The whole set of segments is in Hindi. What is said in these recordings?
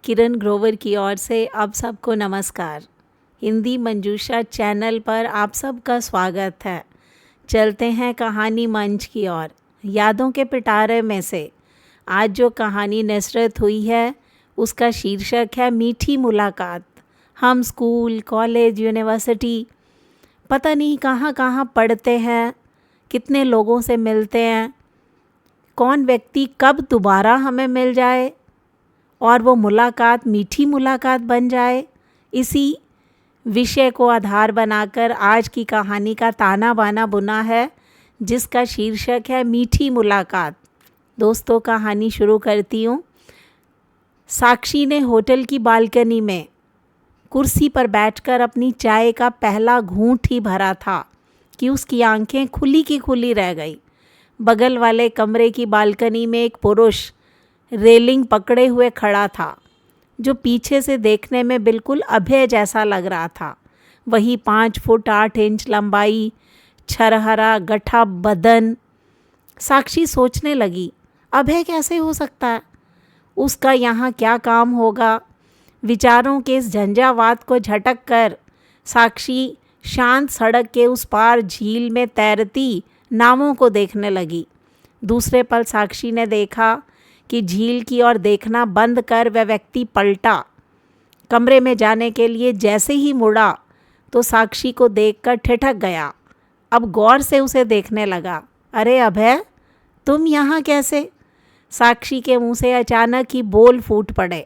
किरण ग्रोवर की ओर से आप सबको नमस्कार। हिंदी मंजूषा चैनल पर आप सबका स्वागत है। चलते हैं कहानी मंच की ओर। यादों के पिटारे में से आज जो कहानी निसरत हुई है उसका शीर्षक है मीठी मुलाकात। हम स्कूल, कॉलेज, यूनिवर्सिटी पता नहीं कहाँ कहाँ पढ़ते हैं, कितने लोगों से मिलते हैं, कौन व्यक्ति कब दोबारा हमें मिल जाए और वो मुलाकात मीठी मुलाकात बन जाए। इसी विषय को आधार बनाकर आज की कहानी का ताना बाना बुना है, जिसका शीर्षक है मीठी मुलाकात। दोस्तों, कहानी शुरू करती हूँ। साक्षी ने होटल की बालकनी में कुर्सी पर बैठकर अपनी चाय का पहला घूंट ही भरा था कि उसकी आंखें खुली की खुली रह गई। बगल वाले कमरे की बालकनी में एक पुरुष रेलिंग पकड़े हुए खड़ा था, जो पीछे से देखने में बिल्कुल अभय जैसा लग रहा था। वही 5 फुट 8 इंच लंबाई, छरहरा गठा बदन। साक्षी सोचने लगी, अभय कैसे हो सकता है? उसका यहाँ क्या काम होगा? विचारों के इस झंझावात को झटक कर साक्षी शांत सड़क के उस पार झील में तैरती नावों को देखने लगी। दूसरे पल साक्षी ने देखा कि झील की ओर देखना बंद कर वह व्यक्ति पलटा। कमरे में जाने के लिए जैसे ही मुड़ा तो साक्षी को देखकर ठिठक गया। अब गौर से उसे देखने लगा। अरे अभय, तुम यहाँ कैसे? साक्षी के मुंह से अचानक ही बोल फूट पड़े।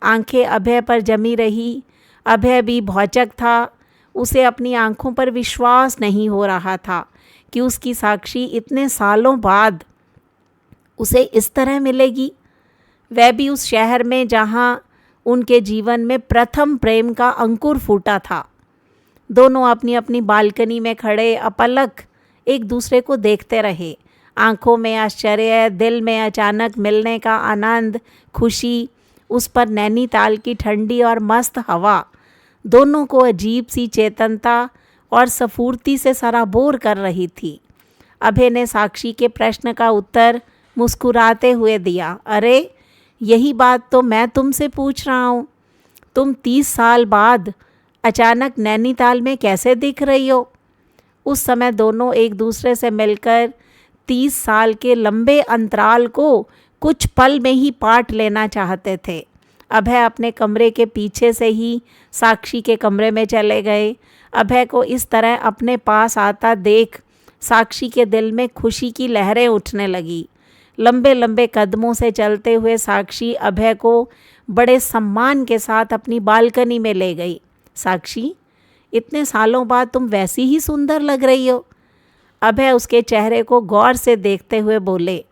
आंखें अभय पर जमी रही। अभय भी भौचक था। उसे अपनी आंखों पर विश्वास नहीं हो रहा था कि उसकी साक्षी इतने सालों बाद उसे इस तरह मिलेगी, वह भी उस शहर में जहाँ उनके जीवन में प्रथम प्रेम का अंकुर फूटा था। दोनों अपनी अपनी बालकनी में खड़े अपलक एक दूसरे को देखते रहे। आंखों में आश्चर्य, दिल में अचानक मिलने का आनंद, खुशी। उस पर नैनीताल की ठंडी और मस्त हवा दोनों को अजीब सी चेतनता और स्फूर्ति से सराबोर कर रही थी। अभय ने साक्षी के प्रश्न का उत्तर मुस्कुराते हुए दिया। अरे, यही बात तो मैं तुमसे पूछ रहा हूँ। तुम 30 साल बाद अचानक नैनीताल में कैसे दिख रही हो? उस समय दोनों एक दूसरे से मिलकर 30 साल के लंबे अंतराल को कुछ पल में ही पाट लेना चाहते थे। अभय अपने कमरे के पीछे से ही साक्षी के कमरे में चले गए। अभय को इस तरह अपने पास आता देख साक्षी के दिल में खुशी की लहरें उठने लगी। लंबे लंबे कदमों से चलते हुए साक्षी अभय को बड़े सम्मान के साथ अपनी बालकनी में ले गई। साक्षी, इतने सालों बाद तुम वैसी ही सुंदर लग रही हो। अभय उसके चेहरे को गौर से देखते हुए बोले,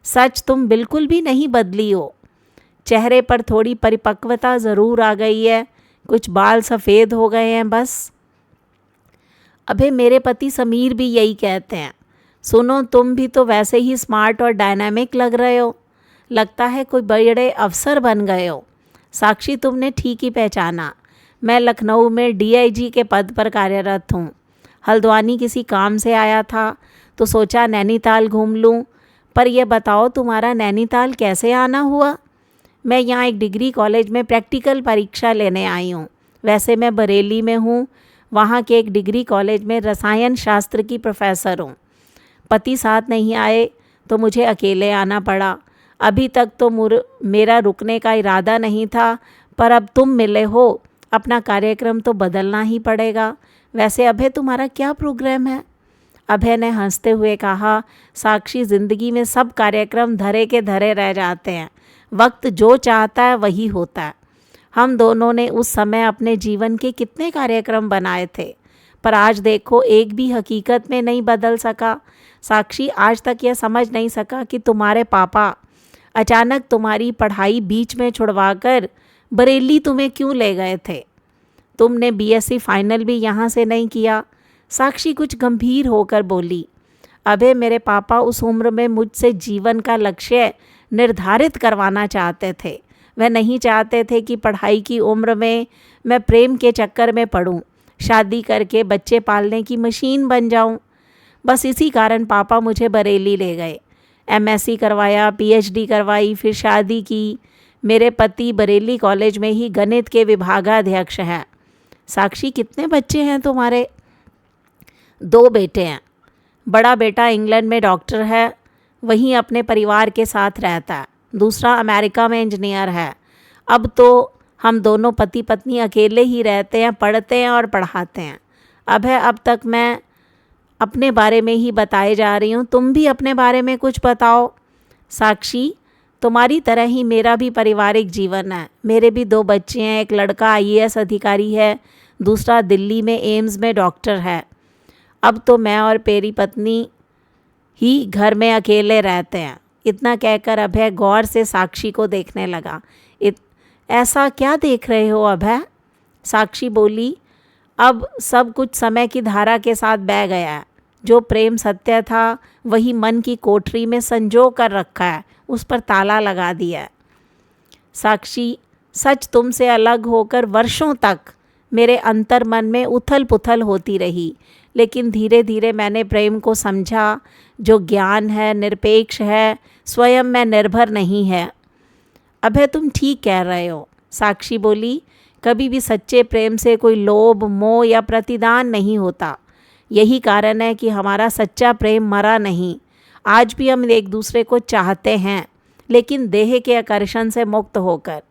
सच, तुम बिल्कुल भी नहीं बदली हो। चेहरे पर थोड़ी परिपक्वता ज़रूर आ गई है, कुछ बाल सफ़ेद हो गए हैं बस। अभय, मेरे पति समीर भी यही कहते हैं। सुनो, तुम भी तो वैसे ही स्मार्ट और डायनामिक लग रहे हो। लगता है कोई बड़े अफसर बन गए हो। साक्षी, तुमने ठीक ही पहचाना। मैं लखनऊ में डीआईजी के पद पर कार्यरत हूँ। हल्द्वानी किसी काम से आया था तो सोचा नैनीताल घूम लूँ। पर यह बताओ, तुम्हारा नैनीताल कैसे आना हुआ? मैं यहाँ एक डिग्री कॉलेज में प्रैक्टिकल परीक्षा लेने आई हूँ। वैसे मैं बरेली में हूँ, वहाँ के एक डिग्री कॉलेज में रसायन शास्त्र की प्रोफेसर हूँ। पति साथ नहीं आए तो मुझे अकेले आना पड़ा। अभी तक तो मेरा रुकने का इरादा नहीं था, पर अब तुम मिले हो, अपना कार्यक्रम तो बदलना ही पड़ेगा। वैसे अभय, तुम्हारा क्या प्रोग्राम है? अभय ने हंसते हुए कहा, साक्षी, ज़िंदगी में सब कार्यक्रम धरे के धरे रह जाते हैं। वक्त जो चाहता है वही होता है। हम दोनों ने उस समय अपने जीवन के कितने कार्यक्रम बनाए थे, पर आज देखो एक भी हकीकत में नहीं बदल सका। साक्षी, आज तक यह समझ नहीं सका कि तुम्हारे पापा अचानक तुम्हारी पढ़ाई बीच में छुड़वाकर बरेली तुम्हें क्यों ले गए थे। तुमने बीएससी फाइनल भी यहाँ से नहीं किया। साक्षी कुछ गंभीर होकर बोली। अबे, मेरे पापा उस उम्र में मुझसे जीवन का लक्ष्य निर्धारित करवाना चाहते थे। वह नहीं चाहते थे कि पढ़ाई की उम्र में मैं प्रेम के चक्कर में पड़ूं, शादी करके बच्चे पालने की मशीन बन जाऊं। बस इसी कारण पापा मुझे बरेली ले गए। एमएससी करवाया, पीएचडी करवाई, फिर शादी की। मेरे पति बरेली कॉलेज में ही गणित के विभागाध्यक्ष हैं। साक्षी, कितने बच्चे हैं तुम्हारे? 2 बेटे हैं। बड़ा बेटा इंग्लैंड में डॉक्टर है, वहीं अपने परिवार के साथ रहता है। दूसरा अमेरिका में इंजीनियर है। अब तो हम दोनों पति पत्नी अकेले ही रहते हैं, पढ़ते हैं और पढ़ाते हैं। अब तक मैं अपने बारे में ही बताए जा रही हूँ, तुम भी अपने बारे में कुछ बताओ। साक्षी, तुम्हारी तरह ही मेरा भी पारिवारिक जीवन है। मेरे भी 2 बच्चे हैं। एक लड़का IAS अधिकारी है, दूसरा दिल्ली में एम्स में डॉक्टर है। अब तो मैं और मेरी पत्नी ही घर में अकेले रहते हैं। इतना कहकर अभय गौर से साक्षी को देखने लगा। ऐसा क्या देख रहे हो अभय? साक्षी बोली, अब सब कुछ समय की धारा के साथ बह गया है। जो प्रेम सत्य था वही मन की कोठरी में संजो कर रखा है, उस पर ताला लगा दिया है। साक्षी, सच तुमसे अलग होकर वर्षों तक मेरे अंतर मन में उथल पुथल होती रही, लेकिन धीरे धीरे मैंने प्रेम को समझा, जो ज्ञान है, निरपेक्ष है, स्वयं में निर्भर नहीं है। अभय, तुम ठीक कह रहे हो। साक्षी बोली, कभी भी सच्चे प्रेम से कोई लोभ, मोह या प्रतिदान नहीं होता। यही कारण है कि हमारा सच्चा प्रेम मरा नहीं। आज भी हम एक दूसरे को चाहते हैं, लेकिन देह के आकर्षण से मुक्त होकर।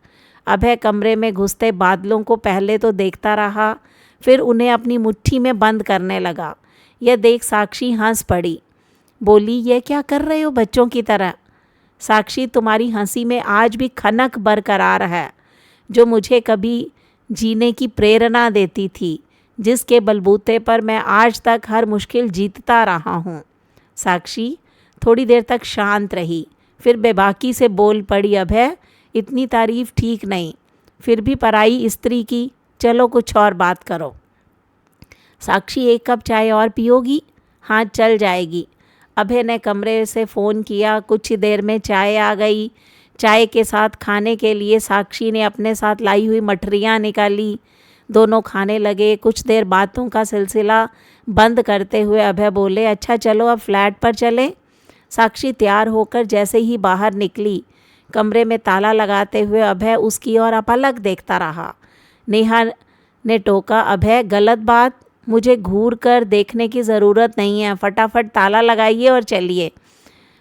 अभय कमरे में घुसते बादलों को पहले तो देखता रहा, फिर उन्हें अपनी मुट्ठी में बंद करने लगा। यह देख साक्षी हंस पड़ी। बोली, ये क्या कर रहे हो बच्चों की तरह? साक्षी, तुम्हारी हंसी में आज भी खनक बरकरार है, जो मुझे कभी जीने की प्रेरणा देती थी, जिसके बलबूते पर मैं आज तक हर मुश्किल जीतता रहा हूँ। साक्षी थोड़ी देर तक शांत रही, फिर बेबाकी से बोल पड़ी, अभय, इतनी तारीफ ठीक नहीं। फिर भी पराई स्त्री की, चलो कुछ और बात करो। साक्षी, 1 कप चाय और पियोगी? हाँ, चल जाएगी। अभय ने कमरे से फ़ोन किया। कुछ ही देर में चाय आ गई। चाय के साथ खाने के लिए साक्षी ने अपने साथ लाई हुई मठरियाँ निकाली। दोनों खाने लगे। कुछ देर बातों का सिलसिला बंद करते हुए अभय बोले, अच्छा चलो अब फ्लैट पर चलें। साक्षी तैयार होकर जैसे ही बाहर निकली, कमरे में ताला लगाते हुए अभय उसकी ओर अपलक देखता रहा। नेहा ने टोका, अभय, गलत बात, मुझे घूर कर देखने की ज़रूरत नहीं है, फटाफट ताला लगाइए और चलिए।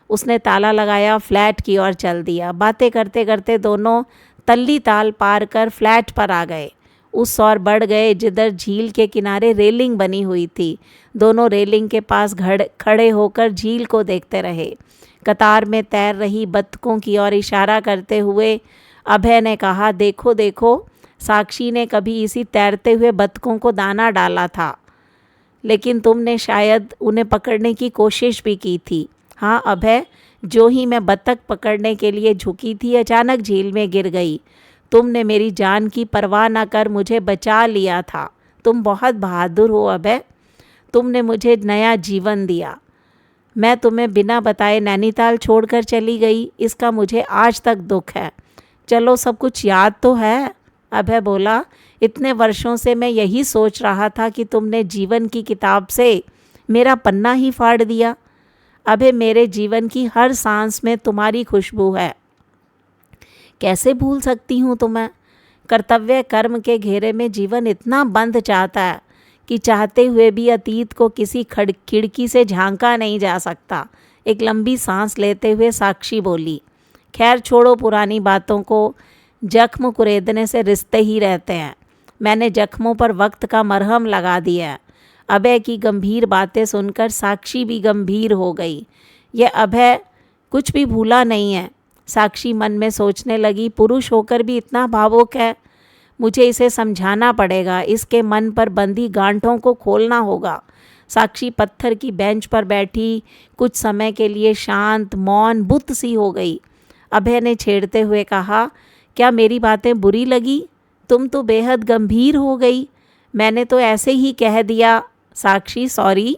उसने ताला लगाया, फ्लैट की ओर चल दिया। बातें करते करते दोनों तल्ली ताल पार कर फ्लैट पर आ गए। उस ओर बढ़ गए जिधर झील के किनारे रेलिंग बनी हुई थी। दोनों रेलिंग के पास खड़े होकर झील को देखते रहे। कतार में तैर रही बत्तखों की ओर इशारा करते हुए अभय ने कहा, देखो देखो, साक्षी ने कभी इसी तैरते हुए बत्तखों को दाना डाला था, लेकिन तुमने शायद उन्हें पकड़ने की कोशिश भी की थी। हाँ अभय, जो ही मैं बत्तख पकड़ने के लिए झुकी थी, अचानक झील में गिर गई। तुमने मेरी जान की परवाह न कर मुझे बचा लिया था। तुम बहुत बहादुर हो अभय। तुमने मुझे नया जीवन दिया। मैं तुम्हें बिना बताए नैनीताल छोड़कर चली गई, इसका मुझे आज तक दुख है। चलो सब कुछ याद तो है? अभय बोला, इतने वर्षों से मैं यही सोच रहा था कि तुमने जीवन की किताब से मेरा पन्ना ही फाड़ दिया। अभय, मेरे जीवन की हर सांस में तुम्हारी खुशबू है। कैसे भूल सकती हूँ तुम्हें? कर्तव्य कर्म के घेरे में जीवन इतना बंद चाहता है कि चाहते हुए भी अतीत को किसी खिड़की से झांका नहीं जा सकता। एक लंबी सांस लेते हुए साक्षी बोली, खैर छोड़ो पुरानी बातों को, जख्म कुरेदने से रिश्ते ही रहते हैं। मैंने जख्मों पर वक्त का मरहम लगा दिया है। अभय की गंभीर बातें सुनकर साक्षी भी गंभीर हो गई। यह अभय कुछ भी भूला नहीं है। साक्षी मन में सोचने लगी, पुरुष होकर भी इतना भावुक है। मुझे इसे समझाना पड़ेगा, इसके मन पर बंधी गांठों को खोलना होगा। साक्षी पत्थर की बेंच पर बैठी कुछ समय के लिए शांत, मौन, बुत सी हो गई। अभय ने छेड़ते हुए कहा, क्या मेरी बातें बुरी लगी? तुम तो बेहद गंभीर हो गई। मैंने तो ऐसे ही कह दिया। साक्षी, सॉरी।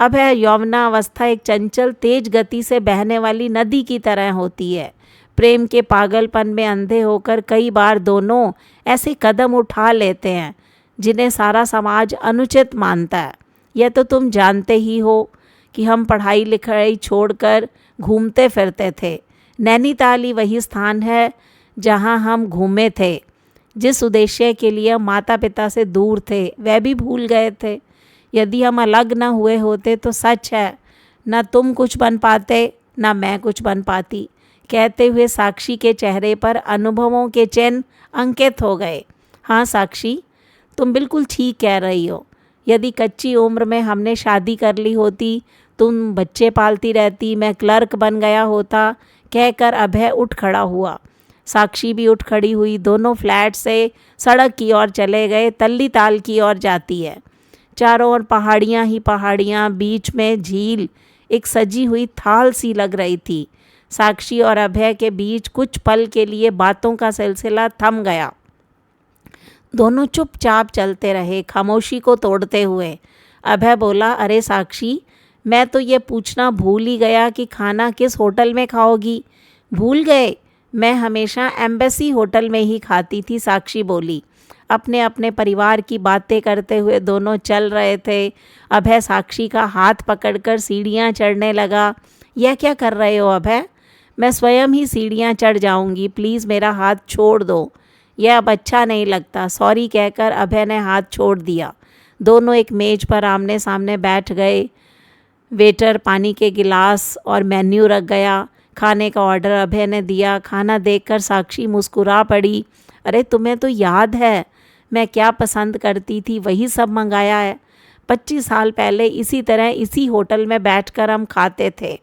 अभय, यौवनावस्था एक चंचल तेज गति से बहने वाली नदी की तरह होती है। प्रेम के पागलपन में अंधे होकर कई बार दोनों ऐसे कदम उठा लेते हैं जिन्हें सारा समाज अनुचित मानता है। यह तो तुम जानते ही हो कि हम पढ़ाई लिखाई छोड़कर घूमते फिरते थे। नैनीताल ही वही स्थान है जहाँ हम घूमे थे, जिस उद्देश्य के लिए माता पिता से दूर थे, वह भी भूल गए थे। यदि हम अलग न हुए होते तो सच है, न तुम कुछ बन पाते न मैं कुछ बन पाती। कहते हुए साक्षी के चेहरे पर अनुभवों के चिन्ह अंकित हो गए। हाँ साक्षी, तुम बिल्कुल ठीक कह रही हो। यदि कच्ची उम्र में हमने शादी कर ली होती, तुम बच्चे पालती रहती, मैं क्लर्क बन गया होता, कहकर अभय उठ खड़ा हुआ। साक्षी भी उठ खड़ी हुई। दोनों फ्लैट से सड़क की ओर चले गए। तल्ली ताल की ओर जाती है। चारों ओर पहाड़ियाँ ही पहाड़ियाँ, बीच में झील एक सजी हुई थाल सी लग रही थी। साक्षी और अभय के बीच कुछ पल के लिए बातों का सिलसिला थम गया। दोनों चुपचाप चलते रहे, खामोशी को तोड़ते हुए। अभय बोला, अरे साक्षी, मैं तो ये पूछना भूल ही गया कि खाना किस होटल में खाओगी। भूल गए? मैं हमेशा एम्बेसी होटल में ही खाती थी, साक्षी बोली। अपने अपने परिवार की बातें करते हुए दोनों चल रहे थे। अभय साक्षी का हाथ पकड़कर सीढ़ियाँ चढ़ने लगा। यह क्या कर रहे हो अभय? मैं स्वयं ही सीढ़ियाँ चढ़ जाऊंगी, प्लीज़ मेरा हाथ छोड़ दो, यह अब अच्छा नहीं लगता। सॉरी कहकर अभय ने हाथ छोड़ दिया। दोनों एक मेज पर आमने सामने बैठ गए। वेटर पानी के गिलास और मेन्यू रख गया। खाने का ऑर्डर अभय ने दिया। खाना देखकर साक्षी मुस्कुरा पड़ी। अरे तुम्हें तो याद है मैं क्या पसंद करती थी, वही सब मंगाया है। 25 साल पहले इसी तरह इसी होटल में बैठकर हम खाते थे।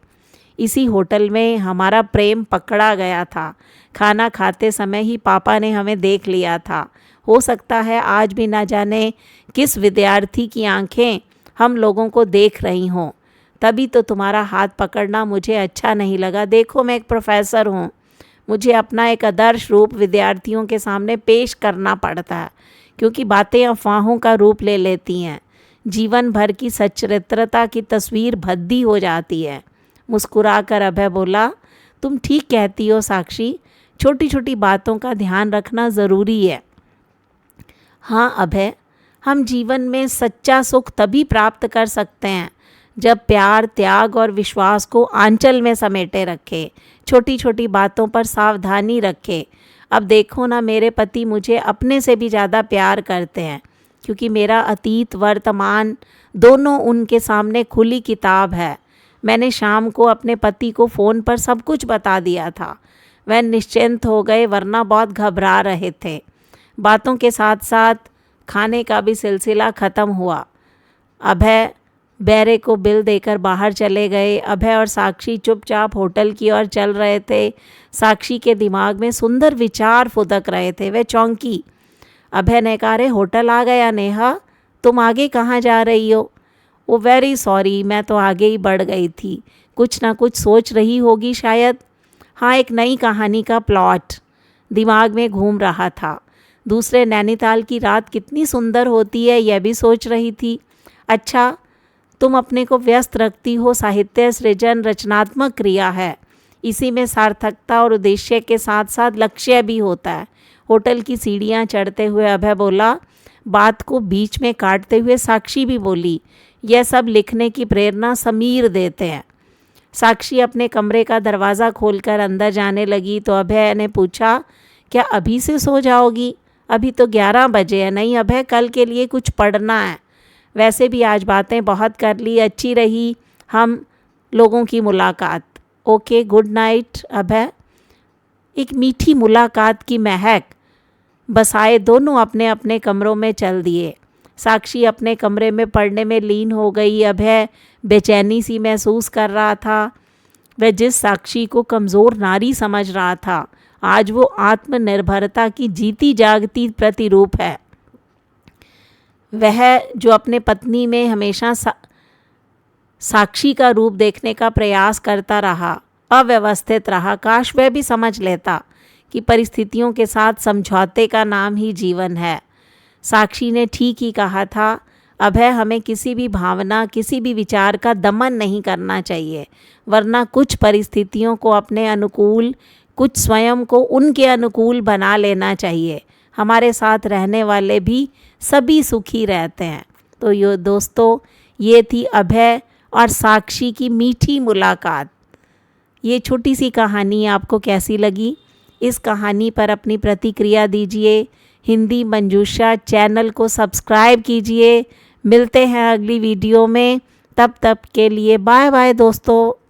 इसी होटल में हमारा प्रेम पकड़ा गया था। खाना खाते समय ही पापा ने हमें देख लिया था। हो सकता है आज भी ना जाने किस विद्यार्थी की आंखें हम लोगों को देख रही हों। तभी तो तुम्हारा हाथ पकड़ना मुझे अच्छा नहीं लगा। देखो मैं एक प्रोफेसर हूँ, मुझे अपना एक आदर्श रूप विद्यार्थियों के सामने पेश करना पड़ता है, क्योंकि बातें अफवाहों का रूप ले लेती हैं। जीवन भर की सच्चरित्रता की तस्वीर भद्दी हो जाती है। मुस्कुराकर अभय बोला, तुम ठीक कहती हो साक्षी, छोटी छोटी बातों का ध्यान रखना ज़रूरी है। हाँ अभय, हम जीवन में सच्चा सुख तभी प्राप्त कर सकते हैं जब प्यार, त्याग और विश्वास को आंचल में समेटे रखे, छोटी छोटी बातों पर सावधानी रखे। अब देखो ना, मेरे पति मुझे अपने से भी ज़्यादा प्यार करते हैं, क्योंकि मेरा अतीत वर्तमान दोनों उनके सामने खुली किताब है। मैंने शाम को अपने पति को फ़ोन पर सब कुछ बता दिया था। वह निश्चिंत हो गए, वरना बहुत घबरा रहे थे। बातों के साथ साथ खाने का भी सिलसिला ख़त्म हुआ। अभय बैरे को बिल देकर बाहर चले गए। अभय और साक्षी चुपचाप होटल की ओर चल रहे थे। साक्षी के दिमाग में सुंदर विचार फुदक रहे थे। वह चौंकी। अभय ने कहा, अरे होटल आ गया नेहा, तुम आगे कहाँ जा रही हो? वो, वेरी सॉरी, मैं तो आगे ही बढ़ गई थी। कुछ ना कुछ सोच रही होगी शायद। हाँ, एक नई कहानी का प्लॉट दिमाग में घूम रहा था। दूसरे नैनीताल की रात कितनी सुंदर होती है, यह भी सोच रही थी। अच्छा, तुम अपने को व्यस्त रखती हो। साहित्य सृजन रचनात्मक क्रिया है, इसी में सार्थकता और उद्देश्य के साथ साथ लक्ष्य भी होता है। होटल की सीढ़ियाँ चढ़ते हुए अभय बोला। बात को बीच में काटते हुए साक्षी भी बोली, यह सब लिखने की प्रेरणा समीर देते हैं। साक्षी अपने कमरे का दरवाज़ा खोलकर अंदर जाने लगी तो अभय ने पूछा, क्या अभी से सो जाओगी? अभी तो 11 बजे है। नहीं अभय, कल के लिए कुछ पढ़ना है। वैसे भी आज बातें बहुत कर ली, अच्छी रही हम लोगों की मुलाकात। ओके, गुड नाइट अभय। एक मीठी मुलाकात की महक बसाए दोनों अपने अपने कमरों में चल दिए। साक्षी अपने कमरे में पढ़ने में लीन हो गई। अभय बेचैनी सी महसूस कर रहा था। वह जिस साक्षी को कमज़ोर नारी समझ रहा था, आज वो आत्मनिर्भरता की जीती जागती प्रतिरूप है। वह जो अपने पत्नी में हमेशा साक्षी का रूप देखने का प्रयास करता रहा, अव्यवस्थित रहा। काश वह भी समझ लेता कि परिस्थितियों के साथ समझौते का नाम ही जीवन है। साक्षी ने ठीक ही कहा था, अभय, हमें किसी भी भावना, किसी भी विचार का दमन नहीं करना चाहिए, वरना कुछ परिस्थितियों को अपने अनुकूल, कुछ स्वयं को उनके अनुकूल बना लेना चाहिए। हमारे साथ रहने वाले भी सभी सुखी रहते हैं। तो यो दोस्तों, ये थी अभय और साक्षी की मीठी मुलाकात। ये छोटी सी कहानी आपको कैसी लगी? इस कहानी पर अपनी प्रतिक्रिया दीजिए। हिंदी मंजूषा चैनल को सब्सक्राइब कीजिए। मिलते हैं अगली वीडियो में, तब तक के लिए बाय बाय दोस्तों।